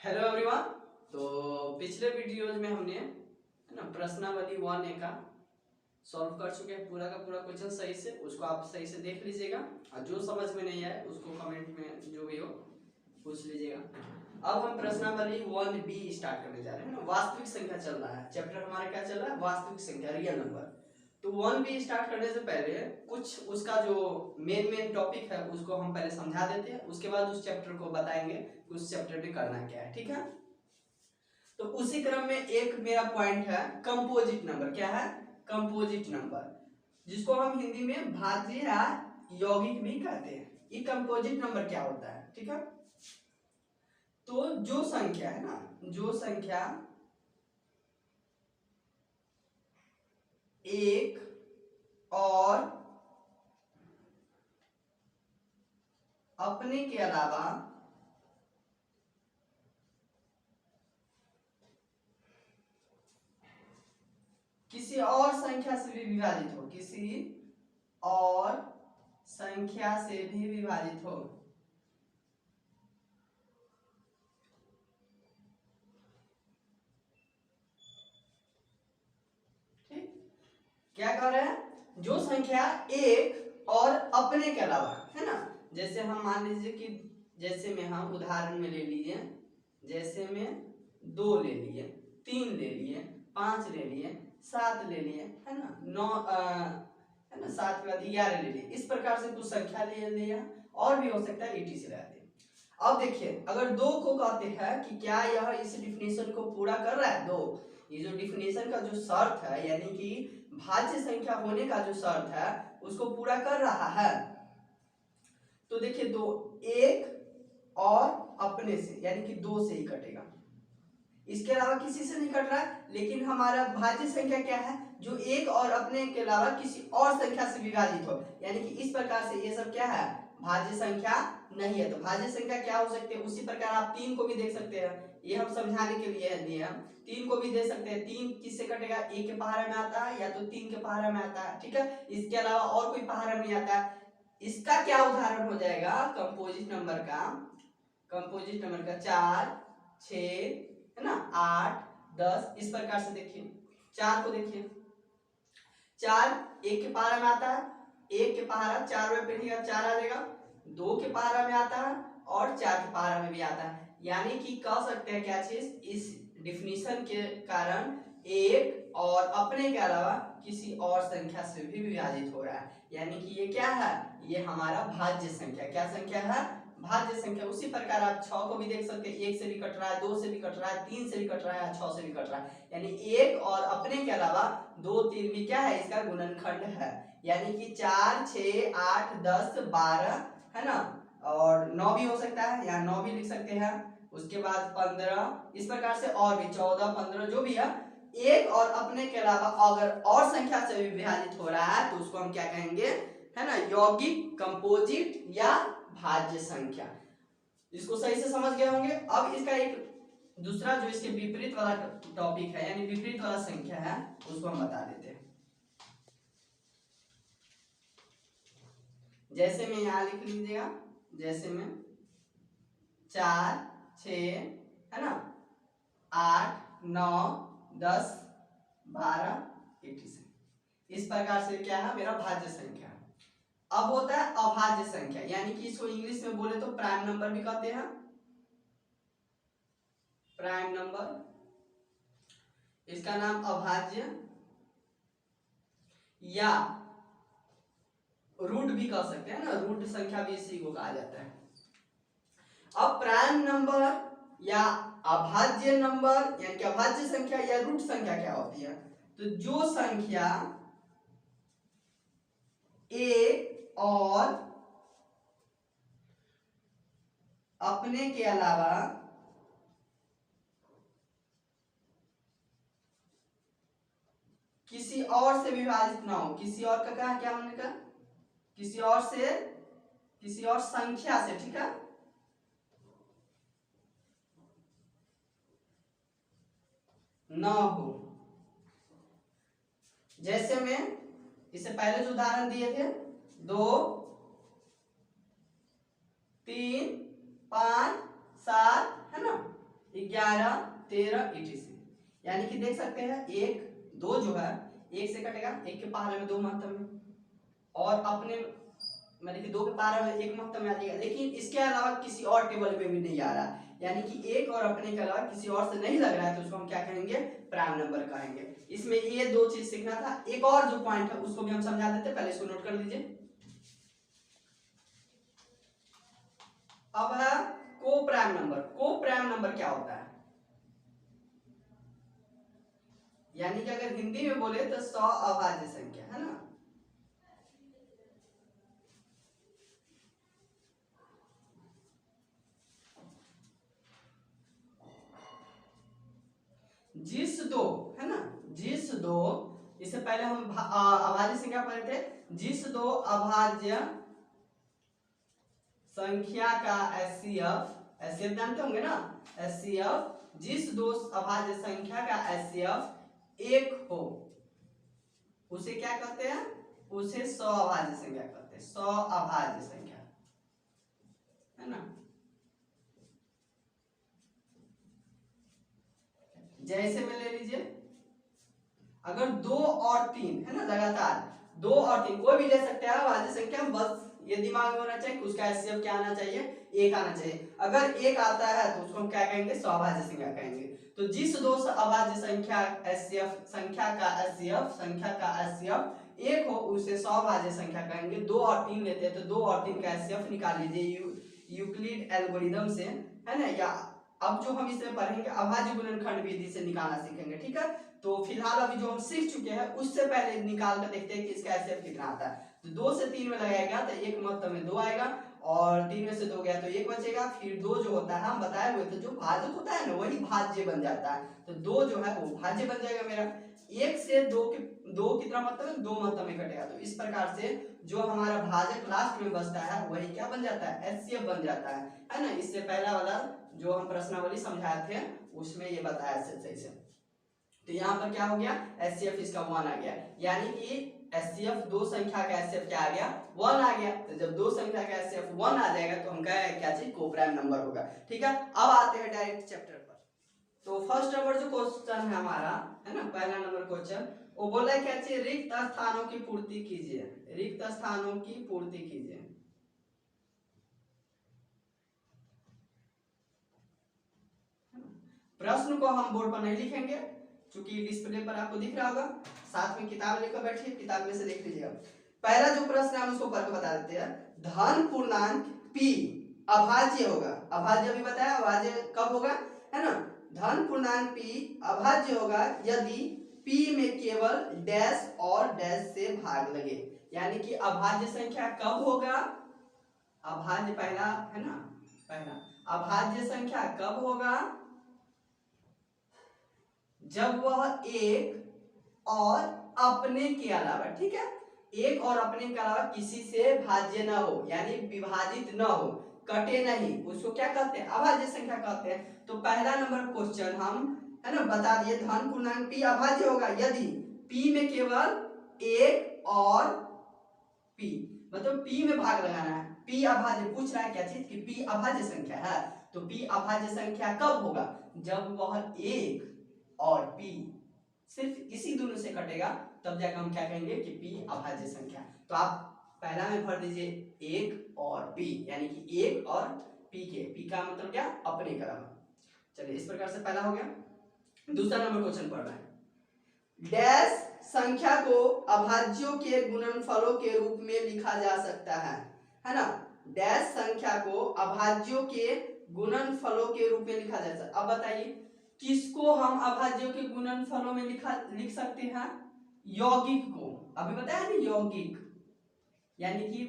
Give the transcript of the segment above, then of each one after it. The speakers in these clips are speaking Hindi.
Hello everyone. तो पिछले वीडियोज में हमने है ना प्रश्नावली 1A का सॉल्व कर चुके हैं पूरा का पूरा क्वेश्चन सही से। उसको आप सही से देख लीजिएगा और जो समझ में नहीं आए उसको कमेंट में जो भी हो पूछ लीजिएगा। अब हम प्रश्नावली 1B स्टार्ट करने जा रहे हैं ना। वास्तविक संख्या चल रहा है, चैप्टर हमारा क्या चल रहा है, वास्तविक संख्या, रियल नंबर। तो 1B स्टार्ट करने से पहले कुछ उसका जो मेन टॉपिक है उसको हम पहले समझा देते हैं, उसके बाद उस चैप्टर को बताएंगे कि उस चैप्टर में करना क्या है। ठीक है, तो उसी क्रम में एक मेरा पॉइंट है कंपोजिट नंबर। क्या है? कंपोजिट नंबर, जिसको हम हिंदी में भाज्य या यौगिक भी कहते हैं। ये कंपोजिट नंबर क्या होता है? ठीक है, तो जो संख्या है ना, जो संख्या एक और अपने के अलावा किसी और संख्या से भी विभाजित हो, किसी और संख्या से भी विभाजित हो, ठीक, क्या कह रहे हैं? जो संख्या एक और अपने के अलावा है ना, जैसे हम मान लीजिए कि जैसे में हम उदाहरण में ले लीजिए, जैसे में 2 ले लिए, 3 ले लिए, 5 ले लिए, 7 ले लिए, है ना, 9 है ना, 7 के बाद 11 ले लिए। इस प्रकार से कुछ संख्या ले लिया, और भी हो सकता है 80 से रहते। अब देखिए, अगर 2 को कहते हैं कि क्या यह इस डिफिनेशन को पूरा कर रहा है, 2, ये जो डिफिनेशन का जो शर्त है, यानी कि भाज्य संख्या होने का जो शर्त है उसको पूरा कर रहा है। तो देखिए, 2 एक और अपने से, यानी कि 2 से ही कटेगा, इसके अलावा किसी से नहीं कट रहा है। लेकिन हमारा भाज्य संख्या क्या है? जो एक और अपने के अलावा किसी और संख्या से विभाजित हो, यानी कि इस प्रकार से ये सब क्या है? भाज्य संख्या नहीं है। तो भाज्य संख्या क्या हो सकती है? उसी प्रकार आप 3 को भी देख सकते हैं, ये हम समझाने के लिए दिए हम। 3 को भी दे सकते हैं, 3 किससे कटेगा? 1 के पहाड़ा में आता है या तो 3 के पहाड़ा में आता है। ठीक है, इसके अलावा और कोई पहाड़ा नहीं आता है। इसका क्या उदाहरण हो जाएगा कंपोजिट नंबर का? कंपोजिट नंबर का 4, 6 है ना, 8, 10, इस प्रकार से देखिए। 4 को देखिए, 4 1 के पहाड़ा में आता है, 1 के पहाड़ा 4 में पढ़िएगा 4 आ जाएगा, 2 के पहाड़ा में आता है और 4 के पहाड़ा में भी आता है। यानी कि कह सकते हैं क्या चीज, इस डिफिनीशन के कारण एक और अपने के अलावा किसी और संख्या से भी विभाजित हो रहा है। यानी कि ये क्या है? ये हमारा भाज्य संख्या। क्या संख्या है? भाज्य संख्या। उसी प्रकार आप 6 को भी देख सकते हैं, 1 से भी कट रहा है, 2 से भी कट रहा है, 3 से भी कट रहा है, 6 से भी कट रहा है। यानी एक और अपने के अलावा 2, 3 भी क्या है? इसका गुणनखंड है। यानी कि 4, 6, 8, 10, 12 है ना, और 9 भी हो सकता है, यहाँ 9 भी लिख सकते हैं। उसके बाद 15, इस प्रकार से और भी 14, 15 जो भी है, एक और अपने के अलावा अगर और संख्या से विभाजित हो रहा है तो उसको हम क्या कहेंगे, है ना, यौगिक, कंपोजिट या भाज्य संख्या। इसको सही से समझ गए होंगे। अब इसका एक दूसरा जो इसके विपरीत वाला टॉपिक है, यानी विपरीत वाला संख्या है, उसको हम बता देते हैं। जैसे में यहां लिख लीजिएगा, जैसे में 4, 6 है ना, 8, 9, 10, 12, 86, इस प्रकार से क्या है? मेरा भाज्य संख्या। अब होता है अभाज्य संख्या, यानी कि इसको इंग्लिश में बोले तो प्राइम नंबर भी कहते हैं। प्राइम नंबर, इसका नाम अभाज्य या रूट भी कह सकते हैं ना, रूट संख्या भी इसी को कहा जाता है। अब प्राइम नंबर या अभाज्य नंबर यानी कि अभाज्य संख्या या रूट संख्या क्या होती है? तो जो संख्या एक और अपने के अलावा किसी और से विभाजित ना हो, किसी और का कहा, क्या हमने कहा? किसी और से, किसी और संख्या से, ठीक है, न हो। जैसे में इससे पहले जो उदाहरण दिए थे, 2, 3, 5, 7 है ना, 11, 13 etc। यानी कि देख सकते हैं 1 2 जो है 1 से कटेगा, 1 के पहाड़े में 2 महत्तम है, और अपने मतलब कि 2 के पहाड़े में 1 महत्तम आ जाएगा, लेकिन इसके अलावा किसी और टेबल में भी नहीं आ रहा, यानी कि 1 और अपने के अलावा किसी और से नहीं लग रहा है, तो उसको हम क्या कहेंगे, प्राइम नंबर कहेंगे। इसमें ये 2 चीज सीखना था। एक और जो पॉइंट है उसको भी हम समझा देते, पहले इसको नोट कर लीजिए। अब है को प्राइम नंबर। को प्राइम नंबर क्या होता है, यानी कि अगर हिंदी में बोले तो 100 अभाज्य संख्या है ना। जिस दो है ना, जिस दो, इससे पहले हम अभाज्य संख्या पढ़े थे, जिस दो अभाज्य संख्या का एचसीएफ, एचसीएफ जानते होंगे ना, एचसीएफ, जिस दो अभाज्य संख्या का एचसीएफ 1 हो उसे क्या कहते हैं, उसे 100 अभाज्य संख्या कहते हैं, 100 अभाज्य संख्या है ना। जैसे में ले लीजिए, अगर 2 और 3 है ना, लगातार 2 और 3 कोई भी ले सकते हैं अभाज्य संख्या, बस ये दिमाग में होना चाहिए कि उसका एचसीएफ क्या आना चाहिए, 1 आना चाहिए। अगर 1 आता है तो उसको हम क्या कहेंगे, 100 अभाज्य संख्या कहेंगे। तो जिस दो अभाज्य संख्या एचसीएफ, संख्या का एचसीएफ 1 हो उसे 100 अभाज्य संख्या कहेंगे। 2 और 3 लेते हैं तो 2 और 3 का एचसीएफ निकाल लीजिए यूक्लिड एल्गोरिथम से, है ना। या अब जो हम इसमें पढ़ेंगे अभाज्य गुणनखंड विधि से निकालना सीखेंगे, ठीक है। तो फिलहाल अभी जो हम सीख चुके हैं उससे पहले निकाल कर देखते हैं कि इसका एचसीएफ कितना आता है। तो 2 से 3 में लगाएगा तो 1 महत्तम में 2 आएगा, और 3 में से 2 गया तो 1 बचेगा। फिर 2 जो होता है हम बताए हुए थे, जो भाजक होता है ना वही भाज्य बन जाता है, तो 2 जो है वो भाज्य बन जाएगा मेरा। 1 से 2 के 2 कितना महत्तम है, 2 महत्तम में कटेगा। तो इस प्रकार से जो हमारा भाजक लास्ट में बचता है वही क्या बन जाता है, एचसीएफ बन जाता है ना। इससे पहला वाला जो हम प्रश्नावली समझाए थे उसमें ये बताया सही से। तो यहाँ पर क्या हो गया, एचसीएफ इसका 1 आ गया, यानी कि एचसीएफ दो संख्या का एचसीएफ क्या आ गया, 1 आ गया। तो जब दो संख्या का एचसीएफ 1 आ जाएगा तो हम कहें क्या चीज, को प्राइम नंबर होगा, ठीक है। अब आते हैं डायरेक्ट चैप्टर पर। तो फर्स्ट नंबर जो क्वेश्चन है हमारा, है ना, पहला नंबर क्वेश्चन, वो बोला है क्या चीज, रिक्त स्थानों की पूर्ति कीजिए, रिक्त स्थानों की पूर्ति कीजिए। प्रश्न को हम बोर्ड पर नहीं लिखेंगे क्योंकि डिस्प्ले पर आपको दिख रहा होगा, साथ में किताब लेकर बैठिए, किताब में से देख लीजिएगा। पहला जो प्रश्न है हम उसको पढ़ के बता देते हैं। धन पूर्णांक p अभाज्य होगा, अभाज्य अभी बताया, अभाज्य कब होगा, है ना। धन पूर्णांक p अभाज्य होगा यदि p में केवल डैश और डैश से भाग लगे, यानी कि अभाज्य संख्या कब होगा, अभाज्य पहला है ना, पहला अभाज्य संख्या कब होगा, जब वह एक और अपने के अलावा, ठीक है, एक और अपने के अलावा किसी से भाज्य न हो, यानी विभाजित न हो, कटे नहीं, उसको क्या कहते हैं, अभाज्य संख्या कहते हैं। तो पहला नंबर क्वेश्चन हम, है ना, बता दिए धन पूर्णांक p अभाज्य होगा यदि p में केवल एक और p, मतलब p में भाग लगाना है। p अभाज्य पूछ रहा है क्या चीज, कि p अभाज्य संख्या है, तो p अभाज्य संख्या कब होगा, जब वह एक और p सिर्फ इसी दोनों से कटेगा, तब जाकर हम क्या कहेंगे कि p अभाज्य संख्या। तो आप पहला में भर दीजिए एक और p, यानी कि एक और p के, p का मतलब क्या, अपने क्रम। चलिए इस प्रकार से पहला हो गया। दूसरा नंबर क्वेश्चन पढ़ रहे हैं, डैश संख्या को अभाज्यों के गुणनफलों के रूप में लिखा जा सकता है ना। डैश संख्या को अभाज्यों के गुणनफलों के रूप में लिखा जा सकता है। अब बताइए किसको हम अभाज्यों के गुणनफलों में लिख सकते हैं, यौगिक को, अभी बताया ना, यौगिक यानी कि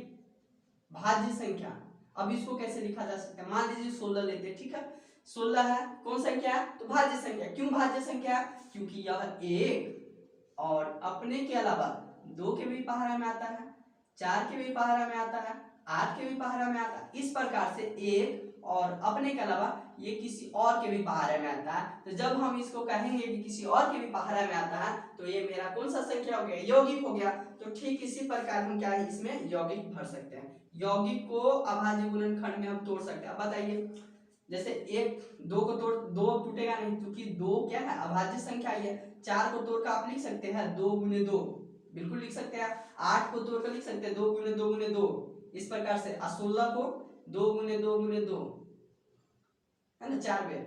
भाज्य संख्या। अब इसको कैसे लिखा जा सकता है, मान लीजिए 16 लेते हैं, ठीक है, 16 है, कौन संख्या है, तो भाज्य संख्या। क्यों भाज्य संख्या, क्योंकि यह एक और अपने के अलावा 2 के भी पहाड़ा में आता है, 4 के भी पहाड़ा में आता है, 8 के भी पहाड़ा में आता है। इस प्रकार से एक और अपने के अलावा ये किसी और के भी पहाड़े में आता है। तो जब हम इसको कहेंगे कि किसी और के भी पहाड़े में आता है तो ये मेरा कौन सा संख्या हो गया, यौगिक हो गया। तो ठीक इसी प्रकार हम क्या है, इसमें यौगिक भर सकते हैं, यौगिक को अभाज्य गुणनखंड में हम तोड़ सकते हैं। अब बताइए जैसे एक दो को तोड़, दो टूटेगा नहीं क्योंकि दो क्या है, अभाज्य संख्या है। 4 को तोड़कर आप लिख सकते हैं 2 गुने 2, बिल्कुल लिख सकते हैं। 8 को तोड़कर लिख सकते हैं 2 गुने 2 गुने 2, इस प्रकार से। 16 को 2 गुने 2 गुने 2, है ना, 4 में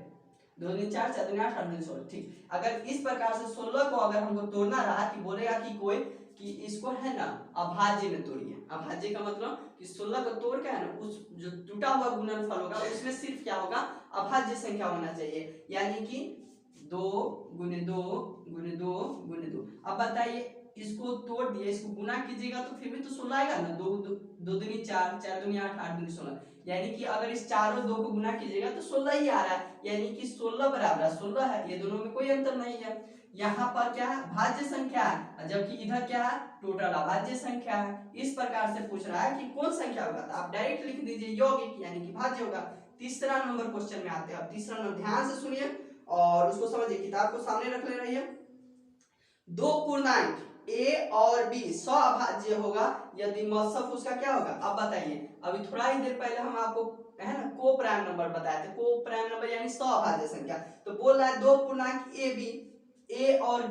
2 दूनी 4, 4 दूनी 8, 8 दूनी 16। ठीक, अगर इस प्रकार से 16 को अगर हमको तोड़ना रहा कि बोलेगा कि कोई कि इसको है ना अभाज्य में तोड़िए। अभाज्य का मतलब कि 16 को तोड़ के है ना उस जो टूटा हुआ गुणनफल होगा उसमें सिर्फ क्या होगा, अभाज्य संख्या होना चाहिए, यानी कि 2 गुने 2 गुने 2 गुने 2। अब बताइए इसको तोड़ दिए, इसको गुना कीजिएगा तो फिर भी तो 16 आएगा ना। 2 2 दूनी 4, 4 दूनी 8, 8 दूनी 16, यानी कि अगर इस चारों 2 को गुना कीजिएगा तो 16 ही आ रहा है, यानी कि 16 बराबर 16 है। ये दोनों में कोई अंतर नहीं है। यहाँ पर क्या है, भाज्य संख्या है, जबकि इधर क्या है, टोटल अभाज्य संख्या है। इस प्रकार से पूछ रहा है कि कौन संख्या होगा, तो आप डायरेक्ट लिख दीजिए यौगिक, यानी कि भाज्य होगा। तीसरा नंबर क्वेश्चन में आते हैं। अब तीसरा नंबर ध्यान से सुनिए और उसको समझिए, किताब को सामने रख ले रही है। दो पूर्णांक a और b सौ अभाज्य होगा यदि मौसफ उसका क्या होगा। अब बताइए, अभी थोड़ा ही देर पहले हम आपको है ना को प्राइम नंबर बताए थे, को प्राइम नंबर यानी सौ अभाज्य संख्या। तो बोल रहा है दो पूर्णांक a और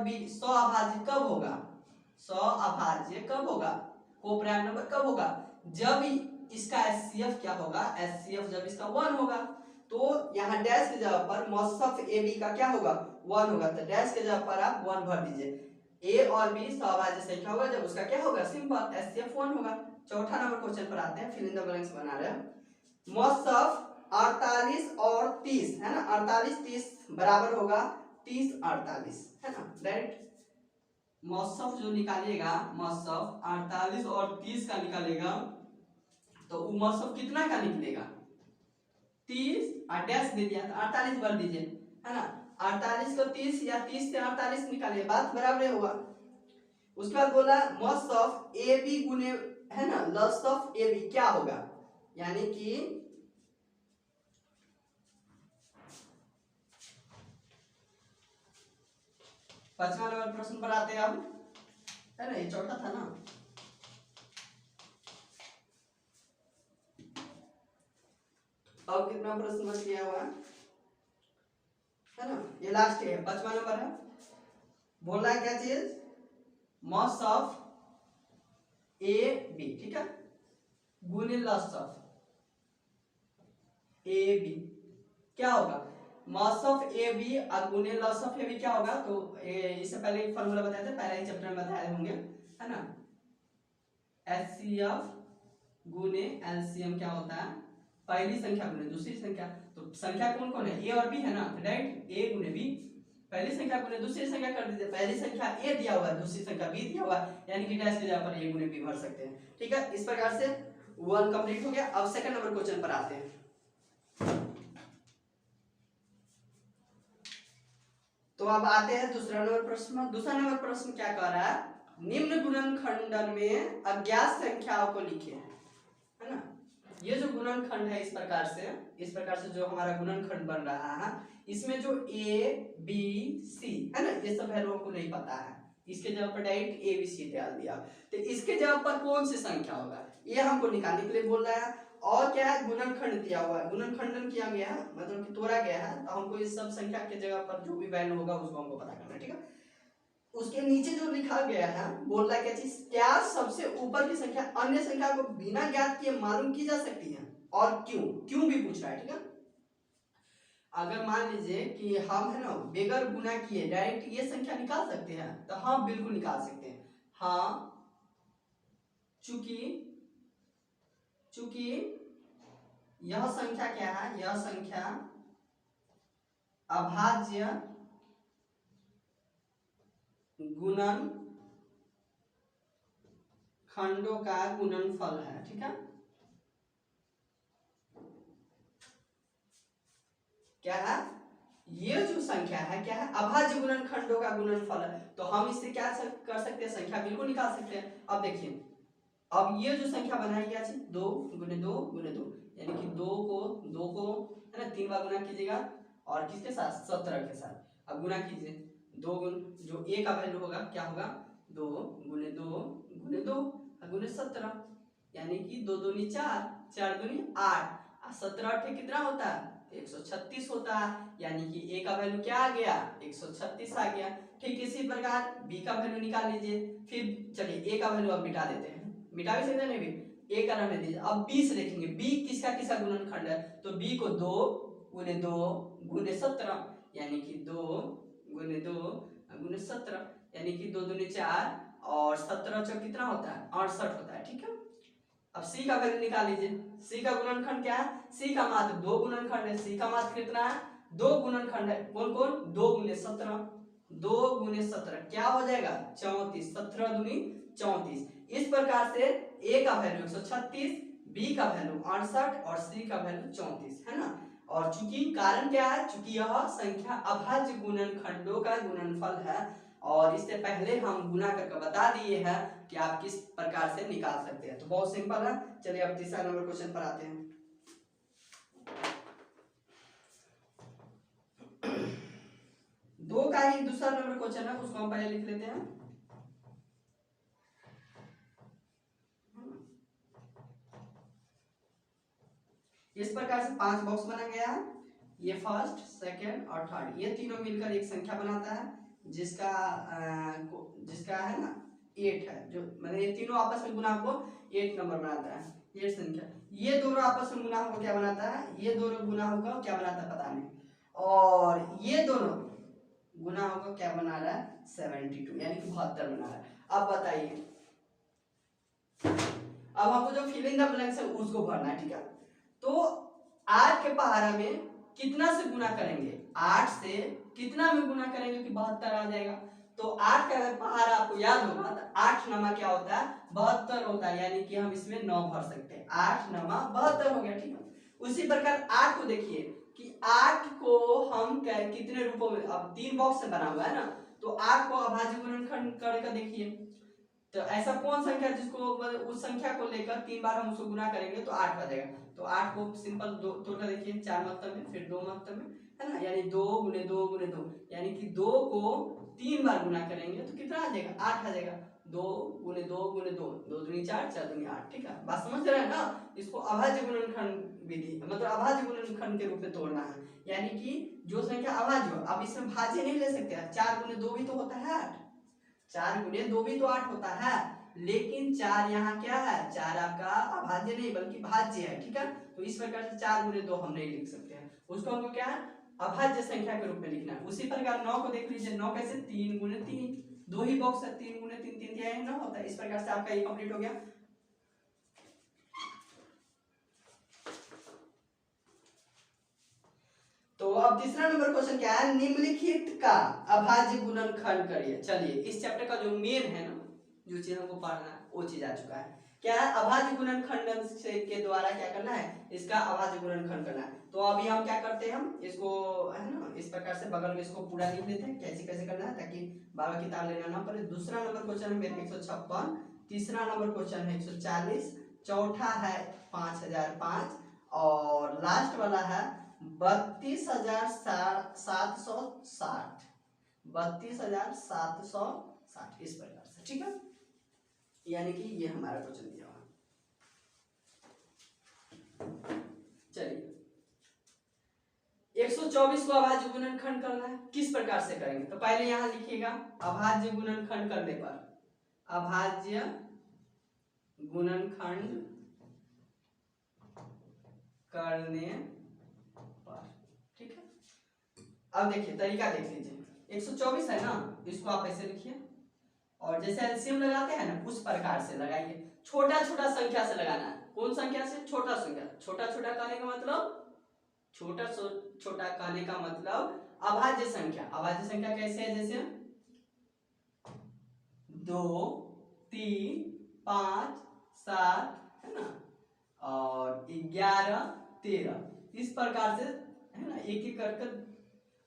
b सौ अभाज्य कब होगा, सौ अभाज्य कब होगा, को प्राइम नंबर कब होगा, जब इसका एचसीएफ क्या होगा, एचसीएफ जब इसका 1 होगा। तो यहाँ डैश के जगह पर मौसफ ए बी का क्या होगा, 1 होगा, तो डैश के जगह पर आप 1 भर दीजिए। ए और बी सौभाज्य संख्या होगा जब उसका क्या होगा, सिंपल एचसीएफ 1 होगा। चौथा नंबर क्वेश्चन पर आते हैं, फिल इन द ब्लैंक्स बना रहे हैं। मौसफ 48 और 30 है ना, 48 30 बराबर होगा 30 48 है ना। डायरेक्ट मौसफ जो निकालिएगा, मौसफ 48 और 30 का निकालेगा तो मौसफ कितना का निकलेगा, 30 और डैश दे दिया तो 48 भर दीजिए, है ना। 48 को 30 या 30 से 48 निकालिए, बात बराबर होगा। उसके बाद बोला मौसफ ए बी गुने है ना लस ऑफ ए बी क्या होगा, यानी कि पांचवा नंबर प्रश्न पर आते हैं अब, है ना, ये चौथा था ना। अब कितना प्रश्न बच गया हुआ है ना, ये लास्ट है, पांचवा नंबर है। बोल रहा है क्या चीज, मॉस ऑफ ए बी, ठीक है, गुने लॉस ऑफ ए बी क्या होगा, मॉस ऑफ ए बी और गुने लॉस ऑफ ए बी क्या होगा। तो इससे पहले एक फॉर्मूला बताए थे, पहले ही चैप्टर में बताए होंगे, है ना। एचसीएफ गुने एलसीएम क्या होता है, पहली संख्या गुने दूसरी संख्या। तो संख्या कौन कौन है, ए और बी है ना, राइट, ए गुने बी, पहली संख्या गुने दूसरी संख्या कर दीजिए। पहली संख्या ए दिया हुआ है, दूसरी संख्या बी दिया हुआ है, यानी कि डैश के जगह पर ए गुने बी भर सकते हैं, ठीक है। इस प्रकार से 1 कंप्लीट हो गया। अब सेकंड नंबर क्वेश्चन पर आते हैं। तो अब आते हैं दूसरा नंबर प्रश्न। दूसरा नंबर प्रश्न क्या कह रहा है, निम्न गुणनखंड में अज्ञात संख्याओं को लिखे, है ना। ये जो गुणनखंड है इस प्रकार से जो हमारा गुणनखंड बन रहा है, इसमें जो ए बी सी है ना, ये सब वैल्यू को नहीं पता है, इसके जगह पर डायरेक्ट ए बी सी डाल दिया। तो इसके जगह पर कौन सी संख्या होगा ये हमको निकालने के लिए बोल रहा है। और क्या है, गुणनखंड दिया हुआ है, गुणनखंडन किया गया है, मतलब कि तोड़ा गया है, तो हमको इस सब संख्या के जगह पर जो भी वैल्यू होगा उसको हमको पता करना है, ठीक है। उसके नीचे जो लिखा गया है बोल रहा है क्या चीज, क्या सबसे ऊपर की संख्या अन्य संख्या को बिना ज्ञात किए मालूम की जा सकती है और क्यों, क्यों भी पूछ रहा है, ठीक है। अगर मान लीजिए कि हम है ना बगैर गुना किए डायरेक्ट ये संख्या निकाल सकते हैं, तो हाँ बिल्कुल निकाल सकते हैं। हाँ चूंकि यह संख्या क्या है, यह संख्या अभाज्य गुणन खंडों का गुणनफल है, ठीक है। क्या है, ये जो संख्या है क्या है, अभाज्य गुणनखंडों का गुणनफल है। तो हम इससे क्या कर सकते हैं, संख्या बिल्कुल निकाल सकते हैं। अब देखिए, अब ये जो संख्या बनाई गया है 2 गुने 2 गुने 2, यानी कि 2 को है ना 3 बार गुना कीजिएगा और किसके साथ, 17 के साथ। अब गुना कीजिए, 2 गुण जो ए का वैल्यू होगा क्या होगा, 2 गुने 2 गुने 2 गुने 17, यानी कि 2 दूनी 4, 4 दूनी 8, 17 अट्ठे कितना होता है 136 होता है, यानी कि ए का वैल्यू क्या आ गया 136 आ गया। ठीक इसी प्रकार बी का वैल्यू निकाल लीजिए। फिर चलिए ए का वैल्यू अब मिटा देते हैं, मिटा भी सकते हैं भी, ए का रहने दीजिए। अब बी से देखेंगे बी किसका किसका गुणनखंड है, तो बी को 2 गुने 2 गुने 17, यानी कि 2 गुने 2 गुने 17, यानी कि 2 दूनी 4 और 17 चौक कितना होता है 68 होता है। ठीक है, अब सी का वैल्यू निकाल लीजिए। सी का गुणनखंड क्या है, सी का मात्र 2 गुणनखंड है, सी का मात्र कितना है 2 गुणनखंड है, कौन कौन 2 गुने 17, 2 गुने 17 क्या हो जाएगा 34, 17 दूनी 34। इस प्रकार से ए का वैल्यू 136, बी का वैल्यू 68 और सी का वैल्यू 34 है ना। और चूंकि कारण क्या है, चूंकि यह संख्या अभाज्य गुणनखंडों का गुणनफल है और इससे पहले हम गुना करके बता दिए हैं कि आप किस प्रकार से निकाल सकते हैं। तो बहुत सिंपल है। चलिए अब तीसरा नंबर क्वेश्चन पर आते हैं। दो का ही दूसरा नंबर क्वेश्चन है, उसको हम पहले लिख लेते हैं। इस प्रकार से 5 बॉक्स बना गया है, ये फर्स्ट सेकंड और थर्ड, ये तीनों मिलकर एक संख्या बनाता है जिसका जिसका है ना 8 है, जो मतलब ये तीनों आपस में गुना को 8 नंबर बनाता है ये संख्या। ये दोनों आपस में गुना होकर क्या बनाता है, ये दोनों गुना होकर क्या बनाता है पता नहीं, और ये दोनों गुना होकर क्या बना रहा है 72, यानी कि 72 बना रहा है। अब बताइए, अब आपको जो फिल इन द ब्लैंक्स है उसको भरना है। ठीक है, तो 8 के पहाड़ा में कितना से गुना करेंगे, 8 से कितना में गुना करेंगे कि 72 आ जाएगा। तो 8 का अगर पहाड़ा आपको याद होगा तो 8 नमा क्या होता है 72 होता है, यानी कि हम इसमें 9 भर सकते हैं, 8 नमा 72 हो गया। ठीक है, उसी प्रकार 8 को देखिए कि 8 को हम कितने रूपों में, अब 3 बॉक्स से बना हुआ है ना, तो 8 को अभाज्य गुणनखंड करके देखिए, तो ऐसा कौन संख्या जिसको उस संख्या को लेकर 3 बार हम उसको गुना करेंगे तो 8 आ जाएगा। तो 8 को सिंपल दो तोड़कर देखिए, 4 मतलब में फिर 2 मतलब में है ना, यानी 2 गुने 2 गुने 2, यानी कि 2 को 3 बार गुना करेंगे तो कितना आ जाएगा 8 आ जाएगा। 2 गुने 2 गुने 2, 2 दूनी 4, 4 दूनी 8। ठीक है, बात समझ रहे हैं ना। इसको अभाज्य गुणनखंड विधि मतलब अभाज्य गुणनखंड के रूप में तोड़ना है, यानी कि जो संख्या अभाज्य हो, अब इसमें भाज्य नहीं ले सकते, 4 गुने 2 भी तो होता है 8, 4 गुने 2 भी तो 8 होता है, लेकिन 4 यहाँ क्या है, 4 आपका अभाज्य नहीं बल्कि भाज्य है। ठीक है, तो इस प्रकार से 4 गुने 2 हम नहीं लिख सकते हैं, उसको हमको क्या है अभाज्य संख्या के रूप में लिखना है। उसी प्रकार 9 को देख लीजिए, 9 कैसे 3 गुने 3, 2 ही बॉक्स है, 3 गुने 3 3 दिया है 9 होता है। इस प्रकार से आपका ये कंप्लीट हो गया। तो अब तीसरा नंबर क्वेश्चन क्या है, निम्नलिखित का अभाज्य गुणनखंड करिए। चलिए इस चैप्टर का जो मेन है ना, जो चीज हमको पढ़ना है वो चीज आ चुका है, क्या है अभाज्य गुणनखंड से के द्वारा क्या करना है, इसका अभाज्य गुणनखंड करना है। तो अभी हम क्या करते हैं, हम इसको है ना इस प्रकार से बगल में इसको पूरा लिख लेते हैं कैसे कैसे करना है, ताकि बार बार किताब लेना ना पड़े। दूसरा नंबर क्वेश्चन है मेरा 156, तीसरा नंबर क्वेश्चन है 140, चौथा है 5005 और लास्ट वाला है 32,760, 32,760 इस प्रकार से। ठीक है, यानी कि ये हमारा क्वेश्चन दिया हुआ। चलिए 124 को अभाज्य गुणनखंड करना है, किस प्रकार से करेंगे, तो पहले यहां लिखिएगा अभाज्य गुणनखंड करने पर, अभाज्य गुणनखंड करने पर। ठीक है, अब देखिए तरीका देख लीजिए, 124 है ना, इसको आप ऐसे लिखिए और जैसे एलसीएम लगाते हैं ना उस प्रकार से लगाइए। छोटा छोटा संख्या से लगाना है, कौन संख्या से, छोटा संख्या। छोटा छोटा कहने का मतलब, छोटा छोटा कहने का मतलब अभाज्य संख्या। अभाज्य संख्या कैसे है, जैसे 2 3 5 7 है ना और 11 13 इस प्रकार से है ना, एक एक कर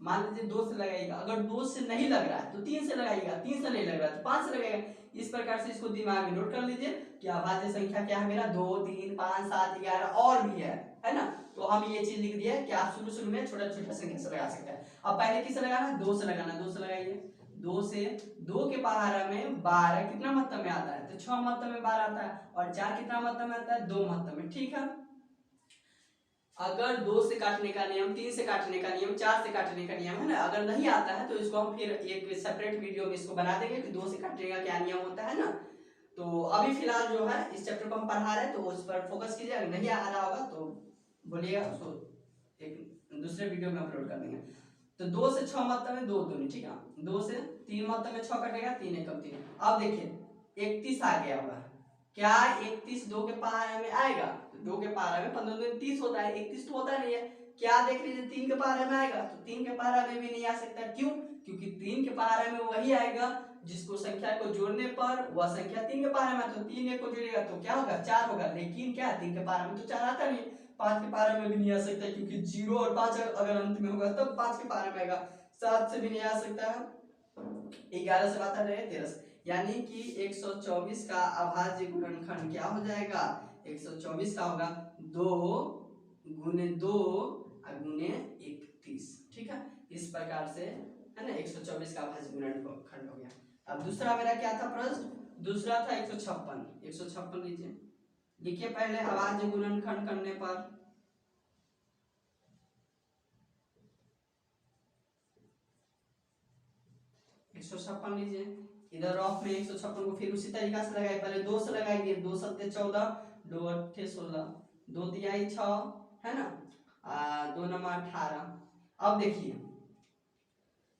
मान लीजिए 2 से लगाइएगा, अगर 2 से नहीं लग रहा है तो 3 से लगाइएगा, 3 से नहीं लग रहा है तो 5 से लगाइएगा। इस प्रकार से इसको दिमाग में नोट कर लीजिए कि अभाज्य संख्या क्या है मेरा 2 3 5 7 11 और भी है ना। तो हम ये चीज लिख दिया कि आप शुरू में छोटा छोटा संख्या से लगा सकते हैं। अब पहले किससे लगाना है, 2 से लगाना, 2 से लगाइए, 2 से 2 के पहाड़ा में 12 कितना महत्व में आता है, तो 6 महत्व में 12 आता है, और 4 कितना महत्व में आता है 2 महत्व में। ठीक है, अगर 2 से काटने का नियम, 3 से काटने का नियम, 4 से काटने का नियम है ना, अगर नहीं आता है तो इसको हम फिर एक सेपरेट वीडियो में इसको बना देंगे कि 2 से काटने का क्या नियम होता है ना। तो अभी फिलहाल जो है इस चैप्टर को हम पढ़ा रहे हैं तो उस पर फोकस कीजिए, अगर नहीं आ रहा होगा तो बोलिएगा, उसको एक दूसरे वीडियो में अपलोड कर देंगे। तो 2 से 6 मतलब में 2 दूनी, ठीक है, 2 से 3 मतलब में 6 कटेगा, 3 एकम 3। अब देखिए 31 आ गया होगा, क्या 31 2 के पहाड़े में आएगा? 2 के पहाड़े में 15 दूनी 30 होता है, 31 तो होता नहीं है। क्या देख लीजिए 3 के पहाड़े में आएगा, तो 3 के पहाड़े में भी नहीं आ सकता, क्यों? क्योंकि 3 के पहाड़े में वही आएगा जिसको संख्या को जोड़ने पर वह संख्या 3 के पहाड़े में, तो 3 एक को जोड़ेगा तो क्या होगा? 4 होगा। लेकिन क्या 3 के पहाड़े में तो 4 आता नहीं, 5 के पहाड़े में भी नहीं आ सकता, क्योंकि 0 और 5 अगर अंत में होगा तब 5 के पहाड़े में आएगा। 7 से भी नहीं आ सकता है, 11 से बात आ रहे 13 से, यानी कि 124 का अभाज्य गुणनखंड क्या हो जाएगा? 124 का होगा 2 गुने 2 गुने 31, ठीक है। इस प्रकार से है ना 124 का अभाज्य गुणनखंड हो गया। अब दूसरा मेरा क्या था प्रश्न? दूसरा था 156। 156 लीजिए, लिखिए पहले अभाज्य गुणनखंड करने पर 156 लीजिए, इधर ऑफ में 156 को फिर उसी तरीका से लगाए, पहले 2 से लगाएंगे, 2 सत्ते 14, 2 अट्ठे 16, 2 तिहाई 6 है ना, 2 नंबर 18। अब देखिए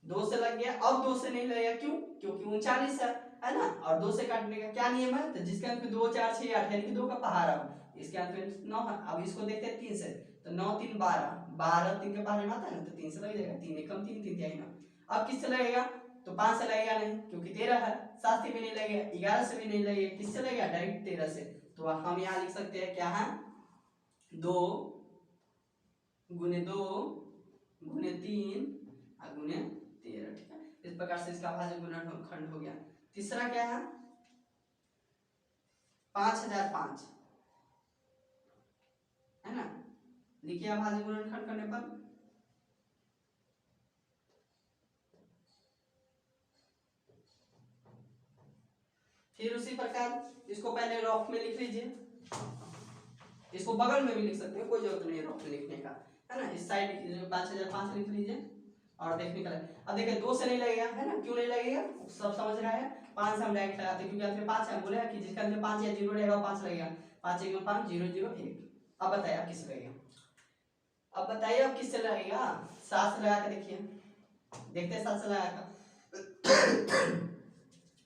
2 से लग गया, अब 2 से नहीं लगेगा, क्यों? क्योंकि 39 है ना, और 2 से काटने का क्या नियम है? तो जिसके अंत में 2 4 6 8 यानी कि 2 का पहाड़ा, इसके अंत में 9 है। अब इसको देखते हैं 3 से, तो 9 3 12, 12 3 के पहाड़े में आता है ना, तो 3 से लग जाएगा, 3 एकम 3, 3 तिहाई 9। अब किससे लगेगा? तो 5 से लगेगा नहीं, क्योंकि 13 है, 7 से भी नहीं लगेगा, 11 से भी नहीं लगेगा, किससे लगेगा? डायरेक्ट 13 से। तो हम यहाँ लिख सकते हैं क्या है? 2 गुने 2 गुने 3 गुने 13, ठीक है। इस प्रकार से इसका अभाज्य गुणनखंड हो गया। तीसरा क्या है? 5005 है ना, लिखिए अभाज्य गुणनखंड करने पर फिर उसी प्रकार इसको पहले रॉफ में लिख लीजिए, इसको बगल में भी लिख सकते हैं, कोई जरूरत नहीं है रॉफ में लिखने का, है ना। इस साइड 5005 लिख लीजिए और देखने का। अब देखिए 2 से नहीं लगेगा, है ना, क्यों नहीं लगेगा? सब समझ रहा है। 5 से हम डायरेक्ट लगाते हैं, क्योंकि अंत में 5 है, बोले कि जिसका अंत में 5 या 0 रहेगा वो 5 लगेगा, 5 1 5 0 0 1। अब बताइए अब किससे लगेगा? अब बताइए अब किससे लगेगा? 7 से लगा के देखिए, देखते हैं 7 से लगा कर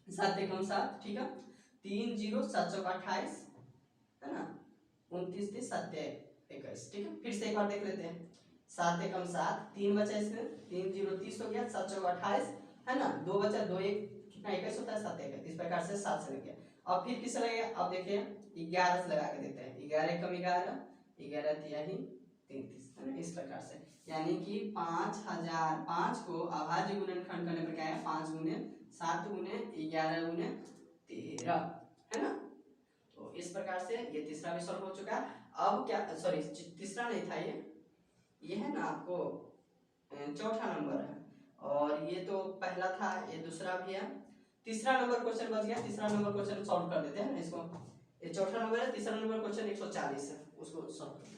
7 एकम 7, ठीक है, 3 0 7 चौका 28 है ना, 29 30 7 21, ठीक है। फिर से एक बार देख लेते हैं, 7 एकम 7, 3 बचा इसमें, 3 0 30 हो गया, 7 चौका 28 है ना, 2 बचा, 2 1 कितना 21 होता है, 7 1। इस प्रकार से 7 से लग गया। अब फिर किससे लगेगा? अब देखिए 11 से लगा के देते हैं, 11 एकम 11, 11 तिहाई 33 है ना, इस प्रकार से। यानी कि 5005 को अभाज्य गुणनखंड करने पर क्या है? 5 गुने 7 गुने 11 गुने 13 है ना। तो इस प्रकार से ये तीसरा भी सॉल्व हो चुका है। अब क्या, सॉरी तीसरा नहीं था ये है ना आपको चौथा नंबर है, और ये तो पहला था, ये दूसरा भी है। तीसरा नंबर क्वेश्चन बच गया, तीसरा नंबर क्वेश्चन सॉल्व कर देते हैं ना इसको। ये चौथा नंबर है, तीसरा नंबर क्वेश्चन 140 है, उसको सॉल्व कर देते हैं।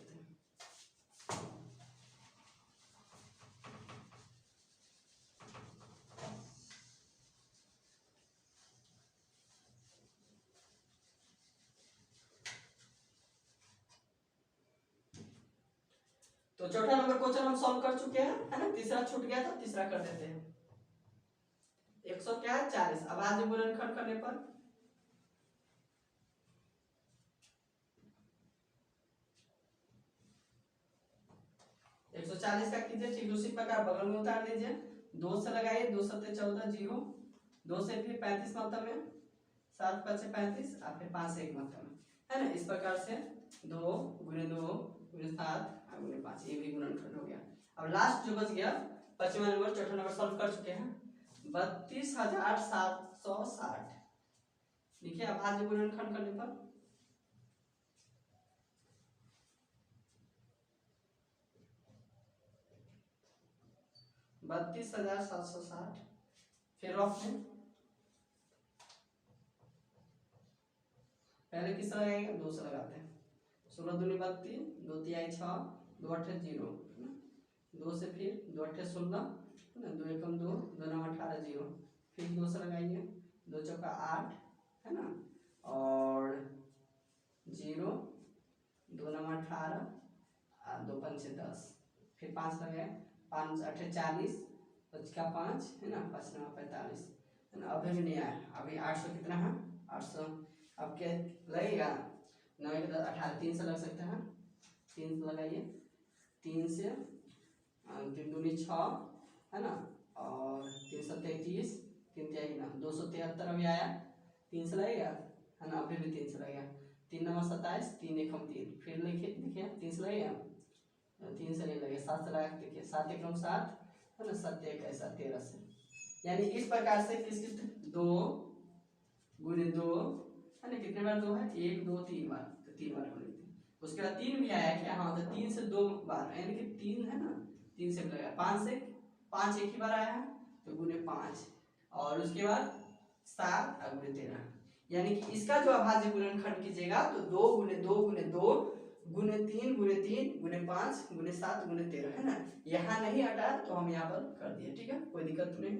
तो चौथा नंबर क्वेश्चन हम सॉल्व कर चुके हैं, है ना, तीसरा छूट गया था, तीसरा कर देते हैं। 140 अभाज्य गुणनखंड करने पर 140 का कीजिए, ठीक उसी प्रकार बगल में उतार दीजिए, 2 से लगाइए, 2 सत्ते 14 0, 2 से फिर 35 मतलब में, 7 5 35 और फिर 5 से 1 मतलब में, है ना। इस प्रकार से 2 गुने 2 गुने 7 गुने 5, ये भी गुणनखंड हो गया। अब लास्ट जो बच गया 5वां नंबर, चौथा नंबर सॉल्व कर चुके हैं, 32,760 लिखिए अभाज्य गुणनखंड करने पर 32,760, फिर रॉफ में पहले किससे लगाएंगे? 2 से लगाते हैं, 16 दूनी 32, 2 तिहाई 6 2 8 0 है ना, 2 से फिर 2 8 16 है ना, 2 एकम 2, 2 9 18 0, फिर 2 से लगाइए, 2 चौका 8 है ना, और 0, 2 9 18, 2 पंचे 10, फिर 5 लगाए, 5 8 40, 5 का 5 है ना, 5 9 45 है ना। अभी भी नहीं आया, अभी 800 कितना है, 800। अब क्या लगेगा, 9 1 10 18, 3 से लग सकता है, 3 से लगाइए, 3 से 3 दूनी 6 है ना, और 3 7 31, 3 तिहाई ना 273 अभी आया, 3 से लगेगा है ना, अभी भी 3 से लगेगा, 3 9 27, 3 1 3, फिर लिखिए देखिए 3 से लगेगा, 3 से नहीं लगेगा, 7 से लगा के देखिए, 7 1 7 है ना, 7 1 ऐसा 13 से, यानी इस प्रकार से किस 2 गुने 2 है ना, कितने बार 2 है, 1 2 3 बार, तो 3 बार को लिखते हैं। उसके बाद 3 भी आया क्या, हाँ, तो 3 से 2 बार, यानी कि 3 है ना, 3 से भी लगा, 5 से 5 एक ही बार आया है, तो गुने 5, और उसके बाद 7 और गुने 13, यानी कि इसका जो अभाज्य गुणनखंड कीजिएगा तो 2 गुने 2 गुने 2 गुने 3 गुने 3 गुने 5 गुने 7 गुने 13 है ना। यहाँ नहीं हटा तो हम यहाँ पर कर दिए, ठीक है, कोई दिक्कत नहीं।